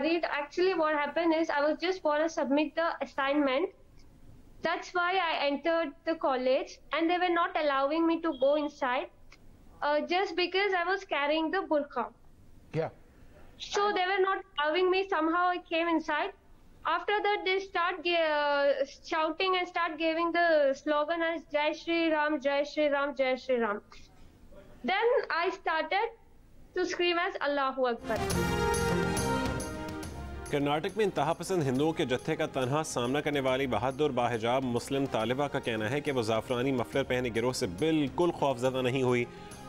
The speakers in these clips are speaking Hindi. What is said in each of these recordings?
worried. Actually, what happened is I was just want to submit the assignment. That's why I entered the college, and they were not allowing me to go inside, just because I was carrying the burqa. Yeah. So they were not allowing me. Somehow I came inside. After that, they start shouting and start giving the slogan as Jai Shri Ram, Jai Shri Ram, Jai Shri Ram. Then I started to scream as Allahu Akbar. Karnataka में इंतहा पसंद हिंदुओं के जत्थे का तनहा सामना करने वाली बहादुर बाहिजाब मुस्लिम तालिबा का कहना है कि वो जाफरानी मफलर पहने गिरोह से बिल्कुल खौफजदा नहीं हुई।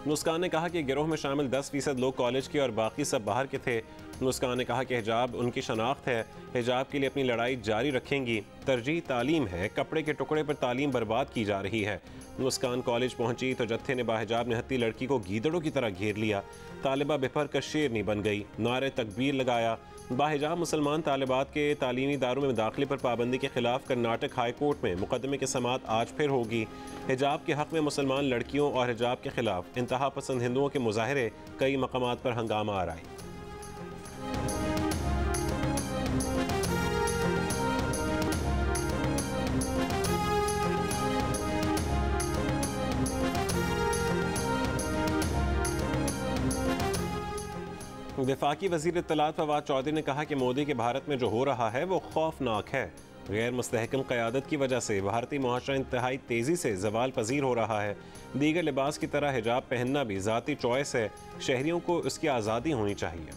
मुस्कान ने कहा कि गिरोह में शामिल 10% लोग कॉलेज के और बाकी सब बाहर के थे। मुस्कान ने कहा कि हिजाब उनकी शनाख्त है, हिजाब के लिए अपनी लड़ाई जारी रखेंगी। तरजीह तालीम है, कपड़े के टुकड़े पर तालीम बर्बाद की जा रही है। मुस्कान कॉलेज पहुंची तो जत्थे ने बाहिजाब निहत्ती लड़की को गीदड़ों की तरह घेर लिया। तालिबा बिफर कर शेरनी बन गई, नारे तकबीर लगाया। बाहिजाब मुसलमान तालिबात के तालीमी इदारों में दाखिले पर पाबंदी के खिलाफ कर्नाटक हाई कोर्ट में मुकदमे की समाअत आज फिर होगी। हिजाब के हक में मुसलमान लड़कियों और हिजाब के खिलाफ इंतहा पसंद हिंदुओं के मुजाहरे कई मकामात पर हंगामा आ रहा है। वफाकी वज़ीर इत्तलात फवाद चौधरी ने कहा कि मोदी के भारत में जो हो रहा है वो खौफनाक है। गैर मुस्तहकम क़यादत की वजह से भारतीय मुआशरा इंतहाई तेज़ी से ज़वाल पजीर हो रहा है। दीगर लिबास की तरह हिजाब पहनना भी ज़ाती चॉइस है, शहरियों को इसकी आज़ादी होनी चाहिए।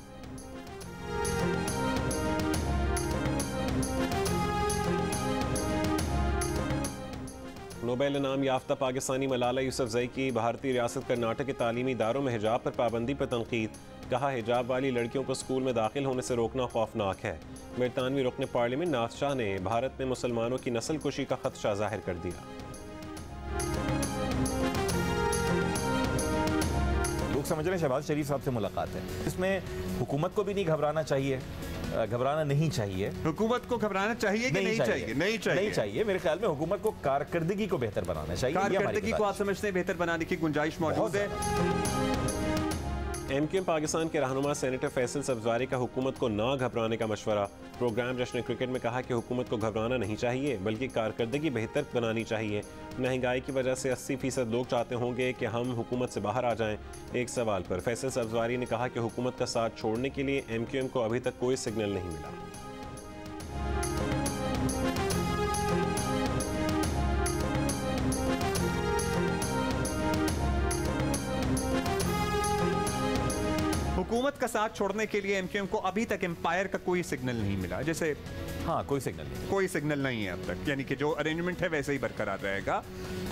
नोबेल इनाम याफ्ता पाकिस्तानी मलाला यूसुफजई की भारतीय रियासत कर्नाटक के तालीमी इदारों में हिजाब पर पाबंदी पर तनकीद। कहा हिजाब वाली लड़कियों को स्कूल में दाखिल होने से रोकना खौफनाक है। बरतानवी रुकन पार्लियामेंट नाथ शाह ने भारत में मुसलमानों की नस्ल कुशी का खदशा जाहिर कर दिया। लोग समझ रहे हैं शहबाज शरीफ साहब से मुलाकात है, इसमें हुकूमत को भी नहीं घबराना चाहिए, घबराना नहीं चाहिए। हुकूमत को घबराना चाहिए कि नहीं चाहिए? नहीं चाहिए। मेरे ख्याल में हुकूमत को कारकर्दगी को बेहतर बनाना चाहिए। कारकर्दगी को आप समझते हैं बेहतर बनाने की गुंजाइश मौजूद है। एमक्यूएम पाकिस्तान के रहनुमा सेनेटर फैसल सब्ज़वारी का हुकूमत को ना घबराने का मशवरा। प्रोग्राम जश्न क्रिकेट में कहा कि हुकूमत को घबराना नहीं चाहिए बल्कि कारकर्दगी बेहतर बनानी चाहिए। महंगाई की वजह से 80% लोग चाहते होंगे कि हम हुकूमत से बाहर आ जाएं। एक सवाल पर फैसल सब्ज़वारी ने कहा कि हुकूमत का साथ छोड़ने के लिए एमक्यूएम को अभी तक कोई सिग्नल नहीं मिला। हुकूमत का साथ छोड़ने के लिए एमक्यूएम को अभी तक एम्पायर का कोई सिग्नल नहीं मिला। जैसे हाँ, कोई सिग्नल नहीं है अब तक, यानी कि जो अरेंजमेंट है वैसे ही बरकरार रहेगा।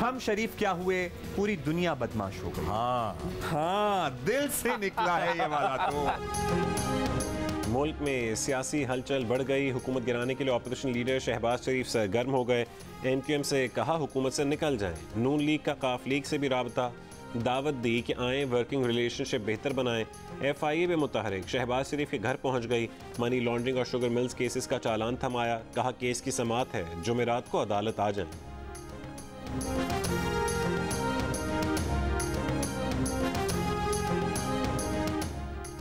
हम शरीफ क्या हुए, पूरी दुनिया बदमाश हो गई। हाँ, दिल से निकला है ये वाला तो। मुल्क में सियासी हलचल बढ़ गई। हुकूमत गिराने के लिए अपोजिशन लीडर शहबाज शरीफ सरगर्म हो गए। एमक्यूएम से कहा हुकूमत से निकल जाएं। नून लीग का काफ लीग से भी राबता, दावत दी कि आएँ वर्किंग रिलेशनशिप बेहतर बनाएं। FIA में मुतहरिक शहबाज शरीफ के घर पहुंच गई। मनी लॉन्ड्रिंग और शुगर मिल्स केसेस का चालान थमाया। कहा केस की समाअत है, जुमेरात को अदालत आ जाए।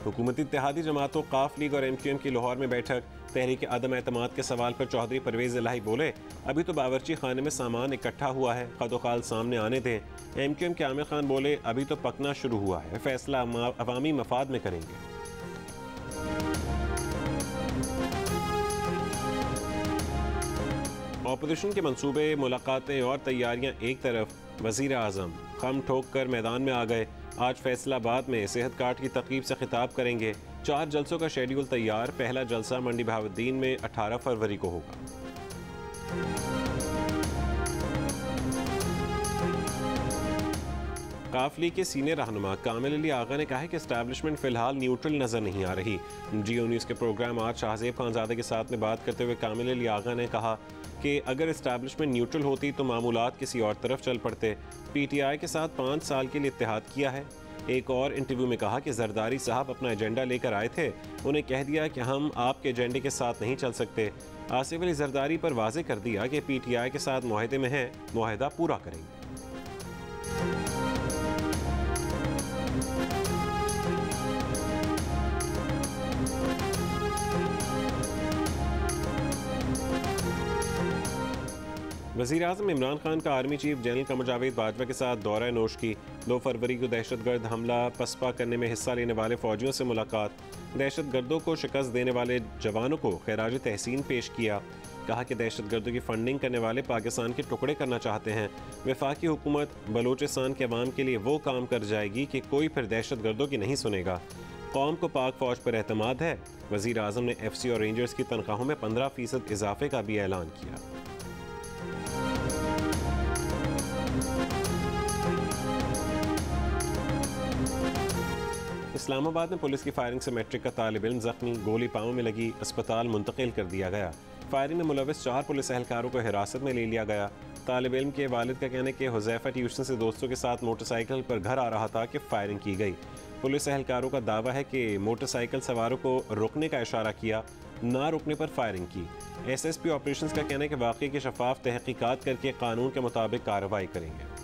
हुकूमती इत्तेहादी जमातों काफ लीग और एमक्यूएम की लाहौर में बैठक। तहरीक अदम एतमाद के सवाल पर चौधरी परवेज इलाही बोले, अभी तो बावर्ची खाने में सामान इकट्ठा हुआ है, कदोखाल सामने आने दें। एमक्यूएम के आमिर खान बोले, अभी तो पकना शुरू हुआ है, फैसला अवामी मफाद में करेंगे। अपोजिशन के मंसूबे, मुलाकातें और तैयारियां एक तरफ, वज़ीर आज़म खम ठोक कर मैदान में आ गए। आज फैसलाबाद में सेहत कार्ड की तक़रीब से खिताब करेंगे। 4 जलसों का शेड्यूल तैयार। पहला जलसा मंडी बहाउद्दीन में 18 फरवरी को होगा। काफली के सीनियर रहनुमा कामिल अली आगा ने कहा है कि एस्टैब्लिशमेंट फिलहाल न्यूट्रल नजर नहीं आ रही। जियो न्यूज़ के प्रोग्राम आज शाहजेब खानजादे के साथ में बात करते हुए कामिल अली आगा ने कहा कि अगर एस्टैब्लिशमेंट न्यूट्रल होती तो मामूलात किसी और तरफ चल पड़ते। PTI के साथ 5 साल के लिए इत्तेहाद किया है। एक और इंटरव्यू में कहा कि जरदारी साहब अपना एजेंडा लेकर आए थे, उन्हें कह दिया कि हम आपके एजेंडे के साथ नहीं चल सकते। आसिफ अली जरदारी पर वाजे कर दिया कि PTI के साथ मुआहदे में है, मुआहदा पूरा करेंगे। वज़ीर-ए-आज़म इमरान खान का army chief general Qamar Javed Bajwa के साथ दौरा नोश की। 2 फरवरी को दहशतगर्द हमला पसपा करने में हिस्सा लेने वाले फौजियों से मुलाकात। दहशतगर्दों को शिकस्त देने वाले जवानों को खैराज तहसीन पेश किया। कहा कि दहशतगर्दों की फंडिंग करने वाले पाकिस्तान के टुकड़े करना चाहते हैं। वफाकी हुकूमत बलूचिस्तान के अवाम के लिए वो काम कर जाएगी कि कोई फिर दहशतगर्दों की नहीं सुनेगा। कौम को पाक फौज पर एतमाद है। वज़ीर आज़म ने FC और रेंजर्स की तनख्वाहों में 15% इजाफे का भी ऐलान किया। इस्लामाबाद में पुलिस की फायरिंग से मैट्रिक का तालिब इल्म जख्मी, गोली पाँव में लगी, अस्पताल मुंतकिल कर दिया गया। फायरिंग में मुलविस 4 पुलिस एहलकारों को हिरासत में ले लिया गया। तालिब इल्म के वालिद का कहना है कि हुज़ैफा ट्यूशन से दोस्तों के साथ मोटरसाइकिल पर घर आ रहा था कि फायरिंग की गई। पुलिस एहलकारों का दावा है कि मोटरसाइकिल सवारों को रुकने का इशारा किया, ना रुकने पर फायरिंग की। SSP ऑपरेशंस का कहना है कि वाक़े की शफाफ तहकीकात करके कानून के मुताबिक कार्रवाई करेंगे।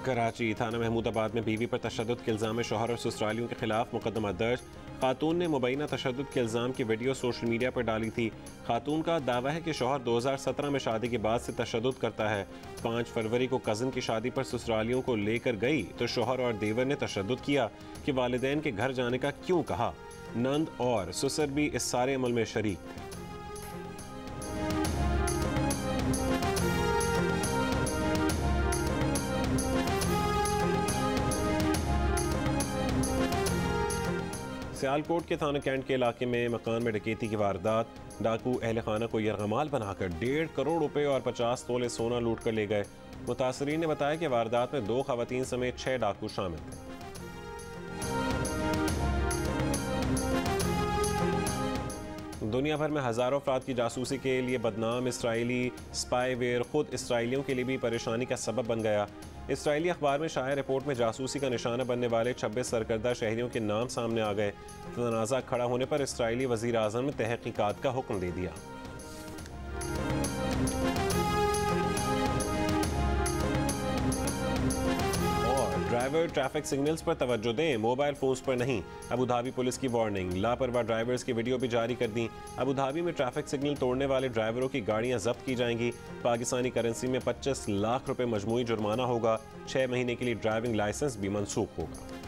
कराची थाना महमूदाबाद में बीवी पर तशद्दुद के इल्ज़ाम में शौहर और ससुरालियों के खिलाफ मुकदमा दर्ज। खातून ने मुबैना तशद्दुद के इल्ज़ाम की वीडियो सोशल मीडिया पर डाली थी। खातून का दावा है कि शौहर 2017 में शादी के बाद से तशद्दुद करता है। 5 फरवरी को कज़न की शादी पर ससुरालियों को लेकर गई तो शौहर और देवर ने तशद्दुद किया कि वालिदैन के घर जाने का क्यों कहा। नंद और ससुर भी इस सारे अमल में शरीक थे। सियालकोट के थाना कैंट के इलाके में मकान में डकैती की वारदात। डाकू अहल खाना को यरगमाल बनाकर 1.5 करोड़ रुपए और 50 तोले सोना लूट कर ले गए। मुतासरीन ने बताया कि वारदात में 2 खवातीन समेत 6 डाकू शामिल थे। दुनिया भर में हज़ारों अफराद की जासूसी के लिए बदनाम इसराइली स्पाईवेयर खुद इसराइलियों के लिए भी परेशानी का सबब बन गया। इसराइली अखबार में शाया रिपोर्ट में जासूसी का निशाना बनने वाले 26 सरकर्दा शहरियों के नाम सामने आ गए। तनाज़ा खड़ा होने पर इसराइली वज़ीर आज़म ने तहकीकात का हुक्म दे दिया। ड्राइवर ट्रैफिक सिग्नल्स पर तवज्जो दें, मोबाइल फोन्स पर नहीं। अबू धाबी पुलिस की वार्निंग, लापरवाह ड्राइवर्स की वीडियो भी जारी कर दी। अबू धाबी में ट्रैफिक सिग्नल तोड़ने वाले ड्राइवरों की गाड़ियां जब्त की जाएंगी। पाकिस्तानी करेंसी में 25 लाख रुपए मजमूई जुर्माना होगा। 6 महीने के लिए ड्राइविंग लाइसेंस भी मनसूख होगा।